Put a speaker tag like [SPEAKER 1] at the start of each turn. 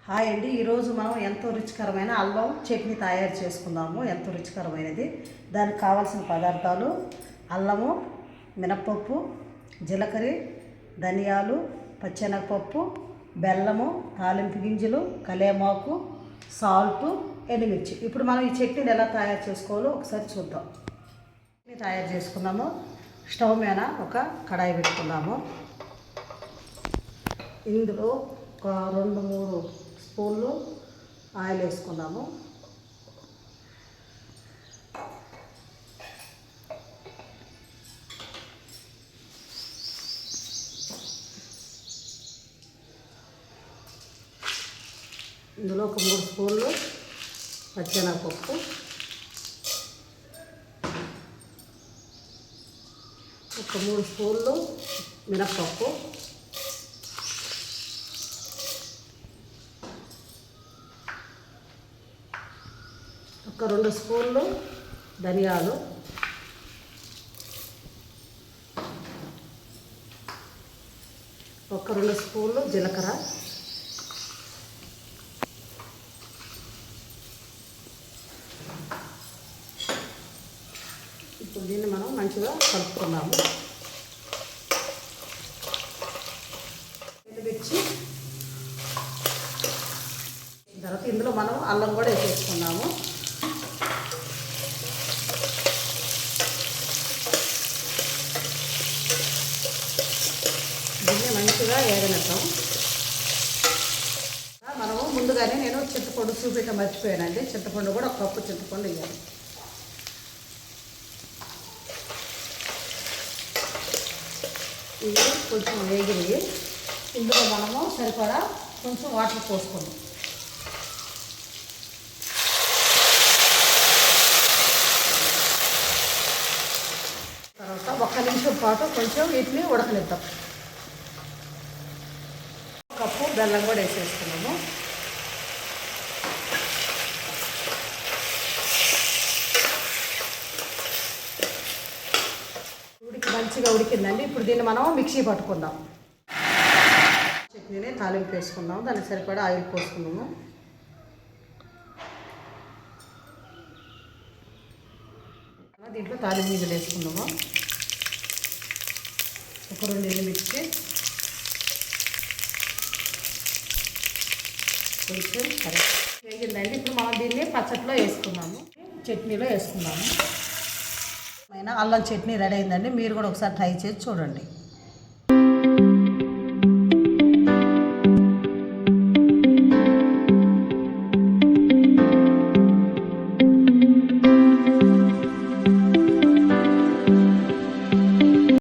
[SPEAKER 1] Hi అండి, ఈరోజు మనం ఎంతో రుచికరమైన అల్లం చట్నీ తయారు చేసుకుందాము. ఎంతో రుచికరమైనది. దానికి కావాల్సిన పదార్థాలు: అల్లము, మినప్పప్పు, జీలకర్ర, ధనియాలు, పచ్చెనగపప్పు, బెల్లము, తాలింపు గింజలు, కలేమాకు, సాల్టు, ఎండుమిర్చి. ఇప్పుడు మనం ఈ చట్నీని ఎలా తయారు చేసుకోవాలో ఒకసారి చూద్దాం. చట్నీ తయారు చేసుకున్నాము. స్టవ్ మీద ఒక కడాయి పెట్టుకున్నాము. ఇందులో ఒక 2-3 స్పూన్లు ఆయిల్ వేసుకున్నాము. ఇందులో ఒక 3 స్పూన్లు పచ్చెనగపప్పు, ఒక 3 స్పూన్లు మినప్పప్పు, ఒక 2 స్పూన్లు ధనియాలు, ఒక 2 స్పూన్లు జీలకర్ర, ఇప్పుడు దీన్ని మనం మంచిగా కలుపుకున్నాము. ఎండుమిర్చి తర్వాత ఇందులో మనం అల్లం కూడా వేసేసుకున్నాము. దీన్ని మంచిగా వేగనిద్దాం. మనము ముందుగానే నేను చింతపండు చూపించడం మర్చిపోయానండి. చింతపండు కూడా 1 కప్పు చింతపండు వేయాలి. ఇవి కొంచెం వేగినవి. ఇందులో మనము సరిపడా కొంచెం వాటర్ పోసుకుందాం. తర్వాత 1 నిమిషం పాటు కొంచెం వీటిని ఉడకనిద్దాం. 1 కప్పు బెల్లం కూడా వేసేసుకున్నాము. మంచిగా ఉడికిందండి. ఇప్పుడు దీన్ని మనం మిక్సీ పట్టుకుందాం. చట్నీని తాలింపు వేసుకుందాం. దానికి సరిపడా ఆయిల్ పోసుకుందాము. దీంట్లో తాలింపు గింజలు వేసుకుందాము. ఒక 2 ఎండుమిర్చి, కొంచెం కరెక్ట్ వేగిందండి. ఇప్పుడు మనం దీన్ని పచ్చట్లో వేసుకుందాము. చట్నీలో వేసుకుందాము. అల్లం చట్నీ రెడీ అయిందండి. మీరు కూడా ఒకసారి ట్రై చేసి చూడండి.